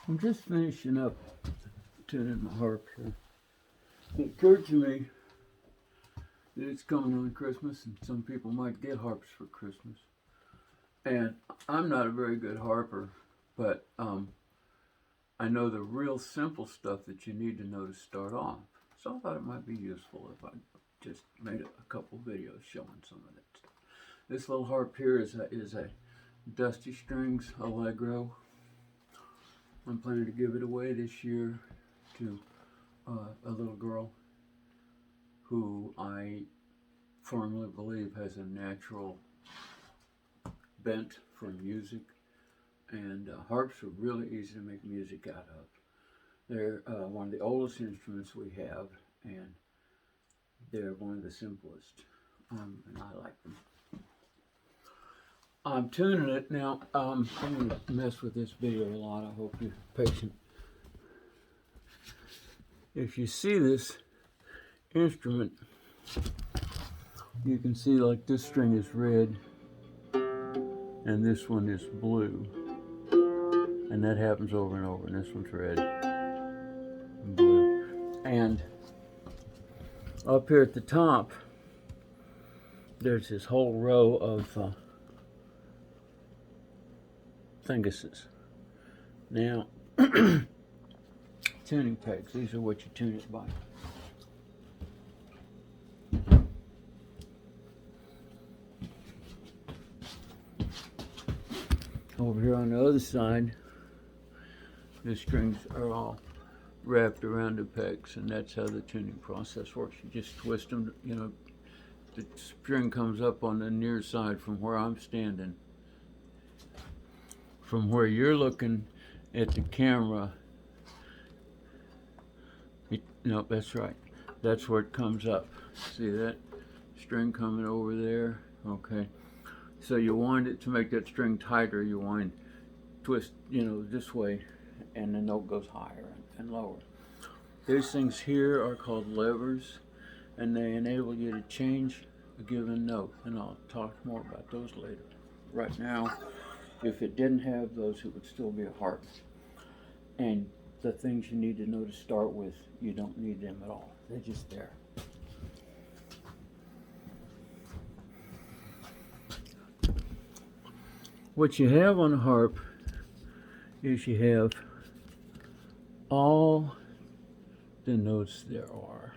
I'm just finishing up tuning my harp here. It occurred to me that it's coming on Christmas and some people might get harps for Christmas. And I'm not a very good harper, but I know the real simple stuff that you need to know to start off. So I thought it might be useful if I just made a couple videos showing some of that stuff. This little harp here is a Dusty Strings Allegro. I'm planning to give it away this year to a little girl who I firmly believe has a natural bent for music, and harps are really easy to make music out of. They're one of the oldest instruments we have, and they're one of the simplest, and I like them. I'm tuning it now. I'm going to mess with this video a lot. I hope you're patient. If you see this instrument, you can see like this string is red and this one is blue, and that happens over and over, and this one's red and blue. And up here at the top there's this whole row of thinguses. Now, tuning pegs, these are what you tune it by. Over here on the other side, the strings are all wrapped around the pegs, and that's how the tuning process works. You just twist them, you know, the string comes up on the near side from where I'm standing. From where you're looking at the camera, no, that's right. That's where it comes up. See that string coming over there? Okay. So you wind it to make that string tighter. You wind, twist, you know, this way, and the note goes higher and lower. These things here are called levers, and they enable you to change a given note. And I'll talk more about those later. Right now, if it didn't have those, it would still be a harp. And the things you need to know to start with, you don't need them at all. They're just there. What you have on a harp is you have all the notes there are.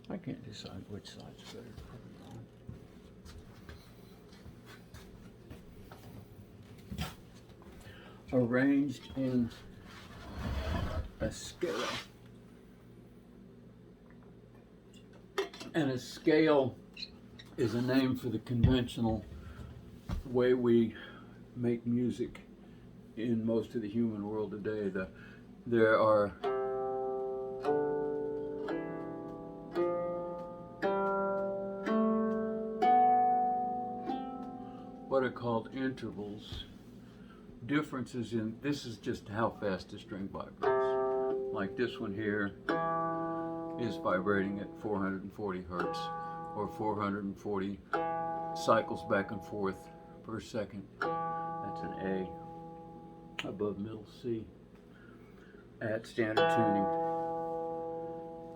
I can't decide which side's better to put it on. Arranged in a scale. And a scale is a name for the conventional way we make music in most of the human world today. There are what are called intervals. Differences in, this is just how fast the string vibrates. Like this one here is vibrating at 440 hertz, or 440 cycles back and forth per second. That's an A above middle C at standard tuning.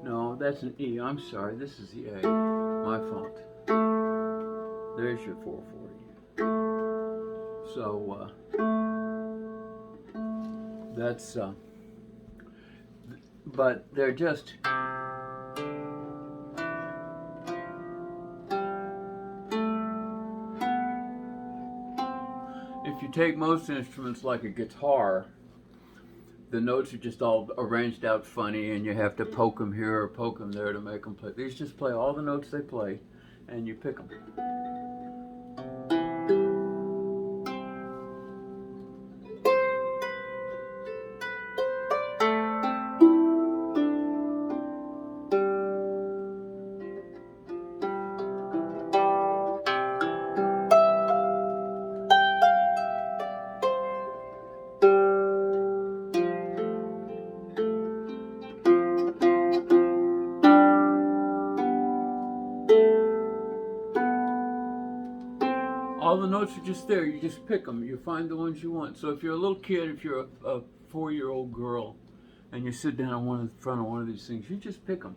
No, that's an E. I'm sorry, this is the A. My fault. There's your 440. So that's but they're just if you take most instruments like a guitar, the notes are just all arranged out funny, and you have to poke them here or poke them there to make them play. These just play all the notes they play, and you pick them. notes are just there. You just pick them. You find the ones you want. So if you're a little kid, if you're a 4-year-old girl, and you sit down in front of one of these things, you just pick them.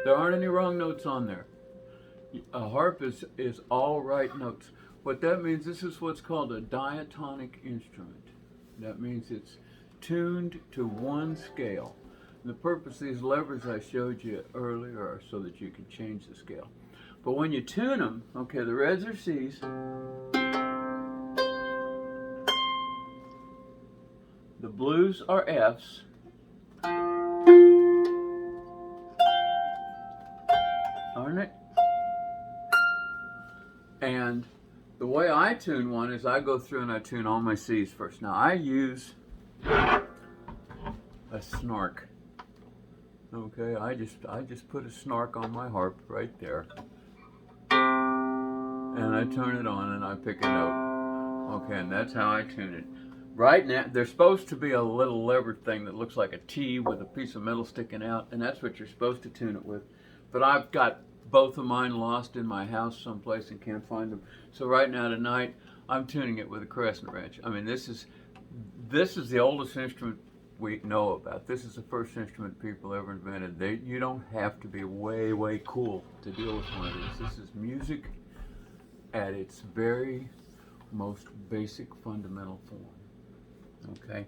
There aren't any wrong notes on there. A harp is all right notes. What that means, this is what's called a diatonic instrument. That means it's tuned to one scale. And the purpose of these levers I showed you earlier are so that you can change the scale. But when you tune them, okay, the reds are C's, the blues are F's, aren't it? And the way I tune one is I go through and I tune all my C's first. Now I use a snark. Okay, I just put a snark on my harp right there. And I turn it on and I pick a note. Okay, and that's how I tune it. Right now, there's supposed to be a little lever thing that looks like a T with a piece of metal sticking out, and that's what you're supposed to tune it with. But I've got both of mine lost in my house someplace and can't find them. So right now tonight, I'm tuning it with a crescent wrench. I mean, this is the oldest instrument we know about. This is the first instrument people ever invented. You don't have to be way cool to deal with one of these. This is music at its very most basic fundamental form. Okay?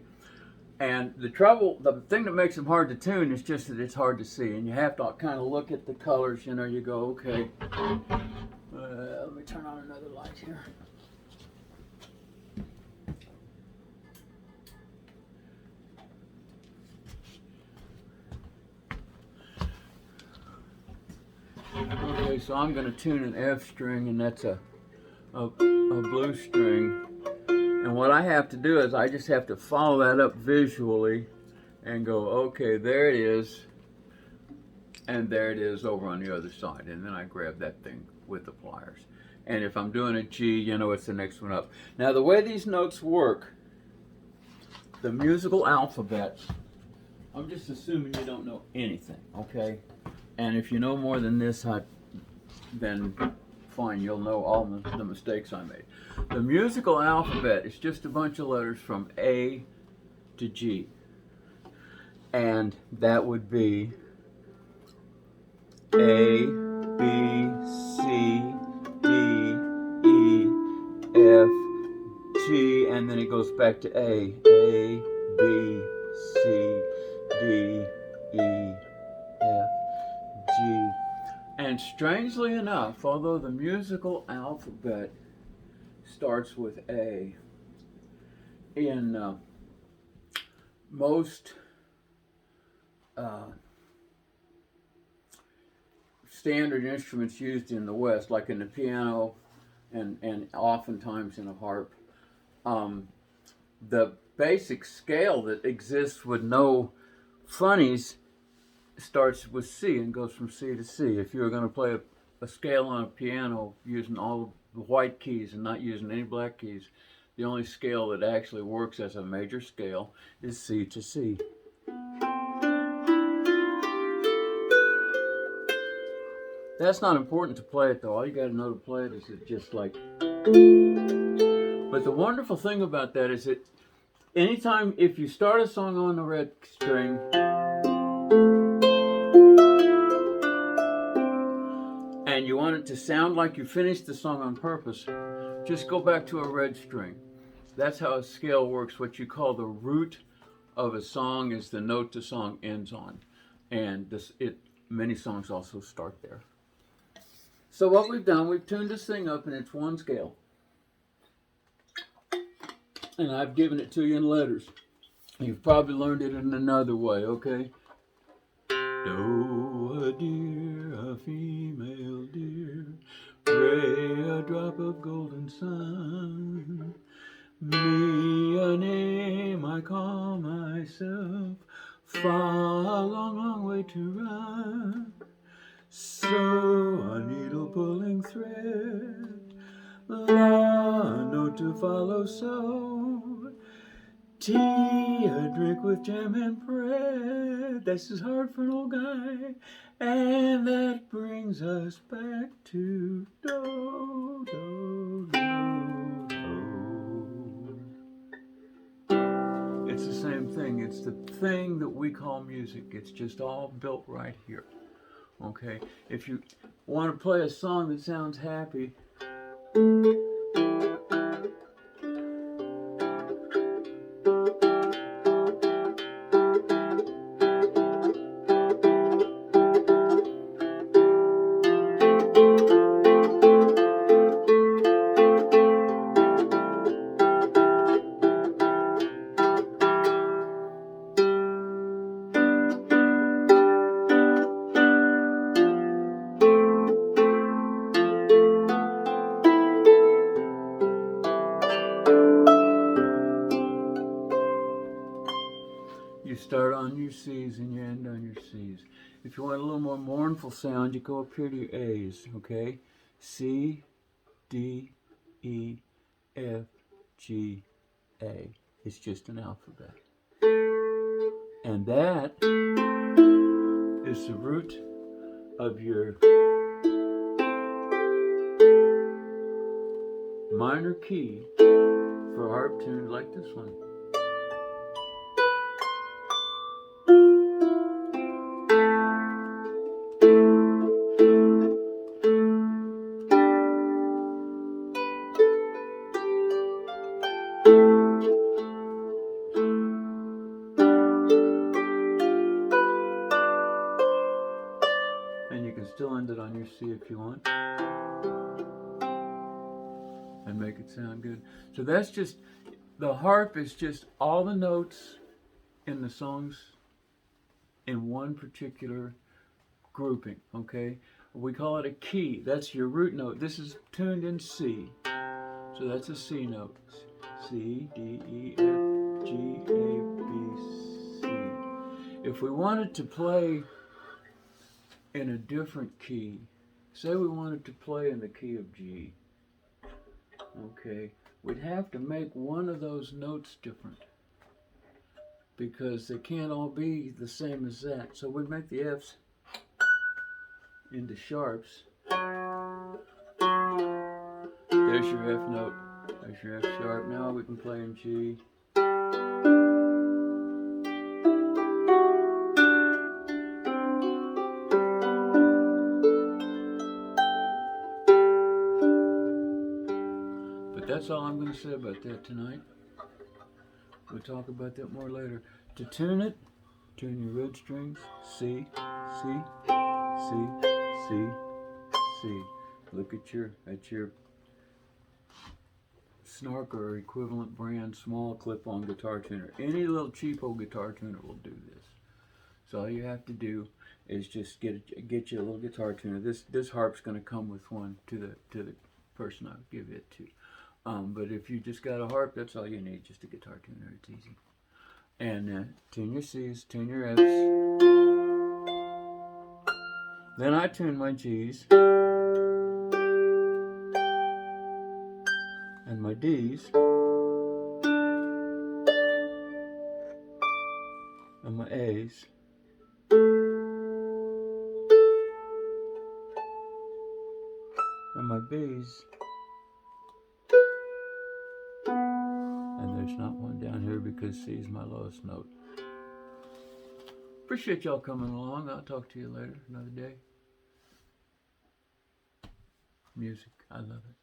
And the thing that makes them hard to tune is just that it's hard to see, and you have to kind of look at the colors. You know, you go, okay, let me turn on another light here. Okay, so I'm going to tune an F string, and that's a blue string. And what I have to do is I just have to follow that up visually and go, okay, there it is, and there it is over on the other side. And then I grab that thing with the pliers. And if I'm doing a G, you know it's the next one up. Now the way these notes work, the musical alphabet, I'm just assuming you don't know anything, okay? And if you know more than this, then fine, you'll know all the mistakes I made. The musical alphabet is just a bunch of letters from A to G. And that would be A, B, C, D, E, F, G, and then it goes back to A, B, C, D, E, F, G. And strangely enough, although the musical alphabet starts with A, in most standard instruments used in the West, like in the piano and oftentimes in a harp, the basic scale that exists with no funnies starts with C and goes from C to C. If you were going to play a scale on a piano using all the white keys and not using any black keys, the only scale that actually works as a major scale is C to C. That's not important to play it though. All you got to know to play it is just like. But the wonderful thing about that is that anytime, if you start a song on the red string, and you want it to sound like you finished the song on purpose, just go back to a red string. That's how a scale works. What you call the root of a song is the note the song ends on. And many songs also start there. So what we've done, we've tuned this thing up and it's one scale. And I've given it to you in letters. You've probably learned it in another way, okay? Do, a deer, a female deer, ray, a drop of golden sun. Me, a name I call myself, far, a long way to run. So, a needle pulling thread, follow so. Tea, a drink with jam and bread. This is hard for an old guy. And that brings us back to do, do, do, do. It's the same thing. It's the thing that we call music. It's just all built right here. Okay? If you want to play a song that sounds happy, you start on your C's and you end on your C's. If you want a little more mournful sound, you go up here to your A's, okay? C, D, E, F, G, A. It's just an alphabet. And that is the root of your minor key for a harp tune like this one. And you can still end it on your C if you want. And make it sound good. So that's just, the harp is just all the notes in the songs in one particular grouping, okay? We call it a key. That's your root note. This is tuned in C. So that's a C note. C, D, E, F, G, A, B, C. If we wanted to play in a different key, say we wanted to play in the key of G, okay, we'd have to make one of those notes different because they can't all be the same as that. So we'd make the F's into sharps. There's your F note. There's your F sharp. Now we can play in G. But that's all I'm going to say about that tonight. We'll talk about that more later. To tune it, tune your red strings. C, C, C, C, C. Look at your Snark or equivalent brand small clip-on guitar tuner. Any little cheapo guitar tuner will do this. So all you have to do is just get you a little guitar tuner. This harp's going to come with one to the person I'll give it to. But if you just got a harp, that's all you need, just a guitar tuner. It's easy. And tune your C's, tune your F's. Then I tune my G's and my D's and my A's and my B's. And there's not one down here because C is my lowest note. Appreciate y'all coming along. I'll talk to you later, another day. Music, I love it.